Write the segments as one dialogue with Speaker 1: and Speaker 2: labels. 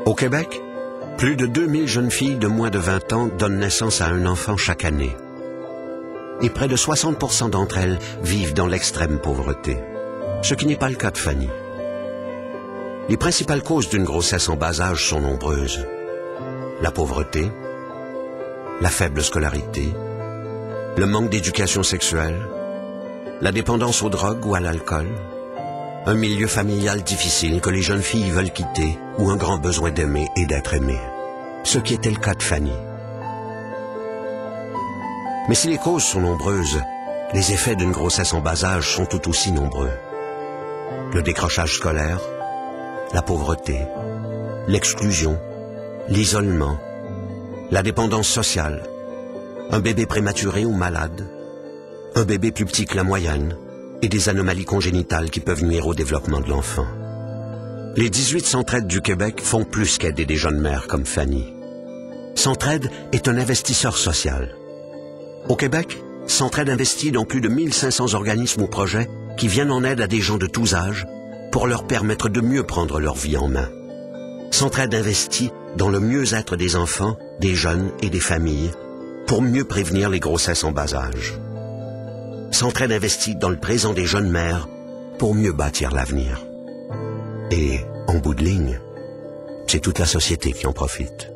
Speaker 1: Au Québec, plus de 2000 jeunes filles de moins de 20 ans donnent naissance à un enfant chaque année. Et près de 60% d'entre elles vivent dans l'extrême pauvreté, ce qui n'est pas le cas de Fanny. Les principales causes d'une grossesse en bas âge sont nombreuses. La pauvreté, la faible scolarité, le manque d'éducation sexuelle, la dépendance aux drogues ou à l'alcool, un milieu familial difficile que les jeunes filles veulent quitter ou un grand besoin d'aimer et d'être aimées, ce qui était le cas de Fanny. Mais si les causes sont nombreuses, les effets d'une grossesse en bas âge sont tout aussi nombreux. Le décrochage scolaire, la pauvreté, l'exclusion, l'isolement, la dépendance sociale, un bébé prématuré ou malade, un bébé plus petit que la moyenne et des anomalies congénitales qui peuvent nuire au développement de l'enfant. Les 18 Centraides du Québec font plus qu'aider des jeunes mères comme Fanny. Centraide est un investisseur social. Au Québec, Centraide investit dans plus de 1500 organismes ou projets qui viennent en aide à des gens de tous âges pour leur permettre de mieux prendre leur vie en main. Centraide investit dans le mieux-être des enfants, des jeunes et des familles pour mieux prévenir les grossesses en bas âge. Centraide investit dans le présent des jeunes mères pour mieux bâtir l'avenir. Et, en bout de ligne, c'est toute la société qui en profite.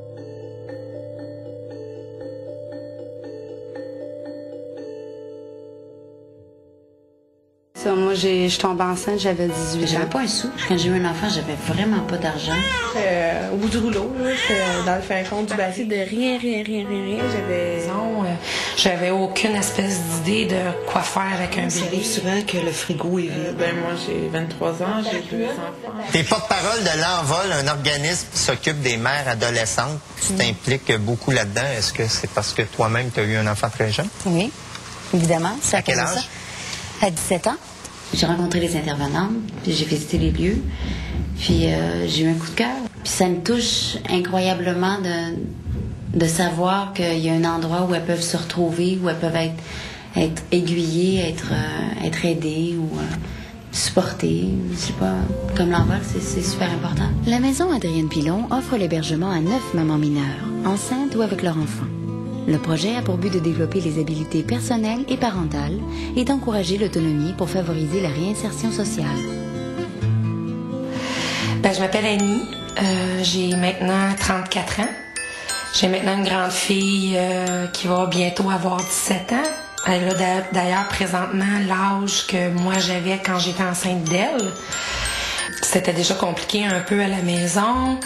Speaker 2: Ça, moi, je tombée enceinte, j'avais 18 ans.
Speaker 3: J'avais pas un sou. Quand j'ai eu un enfant, j'avais vraiment pas d'argent.
Speaker 4: Au bout du rouleau, j'étais dans le fin fond du bassin de rien. J'avais aucune espèce d'idée de quoi faire avec un bébé.
Speaker 3: Ça arrive souvent que le frigo est vide.
Speaker 4: Moi, j'ai 23 ans, j'ai 2 enfants.
Speaker 5: T'es porte-parole de l'Envol, un organisme qui s'occupe des mères adolescentes. Tu t'impliques beaucoup là-dedans. Est-ce que c'est parce que toi-même, tu as eu un enfant très jeune?
Speaker 3: Oui, évidemment.
Speaker 5: À quel âge?
Speaker 3: À 17 ans. J'ai rencontré les intervenantes, puis j'ai visité les lieux, puis j'ai eu un coup de cœur. Puis ça me touche incroyablement de savoir qu'il y a un endroit où elles peuvent se retrouver, où elles peuvent être aiguillées, être aidées ou supportées. Je sais pas, comme l'Envol, c'est super important.
Speaker 6: La maison Adrienne Pilon offre l'hébergement à 9 mamans mineures, enceintes ou avec leur enfant. Le projet a pour but de développer les habiletés personnelles et parentales et d'encourager l'autonomie pour favoriser la réinsertion sociale.
Speaker 4: Je m'appelle Annie, j'ai maintenant 34 ans. J'ai maintenant une grande fille qui va bientôt avoir 17 ans. Elle a d'ailleurs présentement l'âge que moi j'avais quand j'étais enceinte d'elle. C'était déjà compliqué un peu à la maison.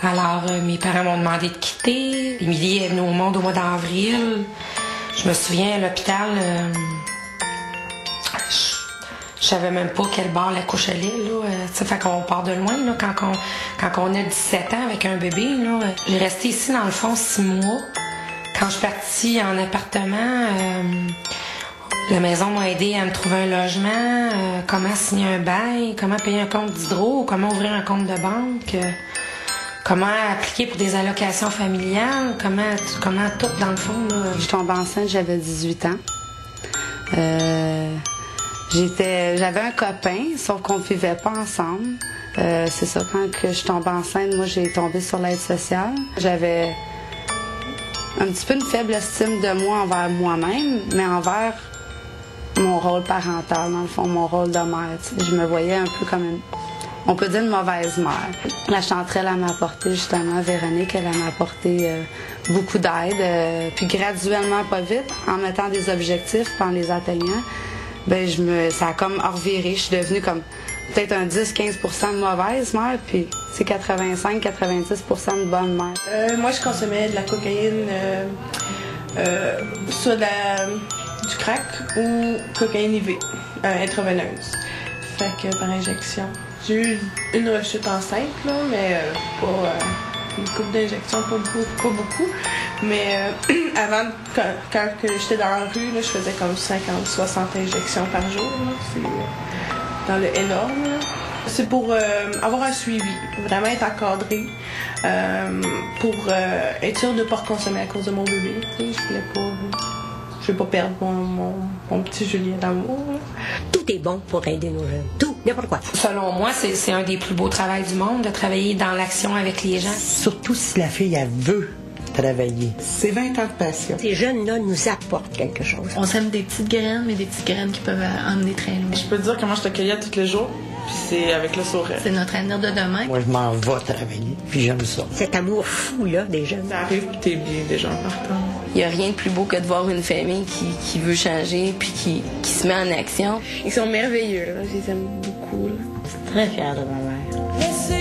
Speaker 4: Alors, mes parents m'ont demandé de quitter. Émilie est venue au monde au mois d'avril. Je me souviens, à l'hôpital, je savais même pas quel bord la couche allait. Ça fait qu'on part de loin. Là, quand on a 17 ans avec un bébé, j'ai resté ici, dans le fond, 6 mois. Quand je suis partie en appartement, la maison m'a aidé à me trouver un logement, comment signer un bail, comment payer un compte d'hydro, comment ouvrir un compte de banque. Comment appliquer pour des allocations familiales, comment tout dans le fond. Là.
Speaker 2: Je tombe enceinte, j'avais 18 ans. J'avais un copain, sauf qu'on ne vivait pas ensemble. C'est ça, quand que je tombe enceinte, moi j'ai tombé sur l'aide sociale. J'avais un petit peu une faible estime de moi envers moi-même, mais envers mon rôle parental, dans le fond, mon rôle de mère. T'sais. Je me voyais un peu comme on peut dire une mauvaise mère. La chanterelle, elle m'a apporté justement, Véronique, elle m'a apporté beaucoup d'aide. Puis graduellement, pas vite, en mettant des objectifs pendant les ateliers, ça a comme reviré. Je suis devenue comme peut-être un 10-15% de mauvaise mère, puis c'est 85-90% de bonne mère.
Speaker 4: Moi, je consommais de la cocaïne, soit du crack ou cocaïne IV, intraveineuse. Fait que par injection. J'ai eu une rechute enceinte, là, mais pas une couple d'injections, pas beaucoup. Mais avant, quand j'étais dans la rue, là, je faisais comme 50-60 injections par jour. C'est dans le énorme. Là. C'est pour avoir un suivi, vraiment être encadré, pour être sûre de ne pas reconsommer à cause de mon bébé. Je voulais pas perdre mon petit Julien d'amour.
Speaker 7: Tout est bon pour aider nos jeunes. Tout. n'importe quoi.
Speaker 8: Selon moi, c'est un des plus beaux travails du monde, de travailler dans l'action avec les gens.
Speaker 9: Surtout si la fille, elle veut travailler. C'est 20 ans de passion.
Speaker 7: Ces jeunes-là nous apportent quelque chose.
Speaker 10: On sème des petites graines, mais des petites graines qui peuvent emmener très loin.
Speaker 4: Je peux te dire comment je t'accueillais tous les jours, puis c'est avec le sourire.
Speaker 10: C'est notre avenir de demain.
Speaker 9: Moi, je m'en vais travailler, puis j'aime ça.
Speaker 7: Cet amour fou-là des jeunes.
Speaker 4: Ça arrive, puis t'es bien déjà en partant.
Speaker 11: Il n'y a rien de plus beau que de voir une famille qui veut changer, puis qui se met en action.
Speaker 4: Ils sont merveilleux, là. Je les aime beaucoup, là.
Speaker 11: Je suis très fière de ma mère.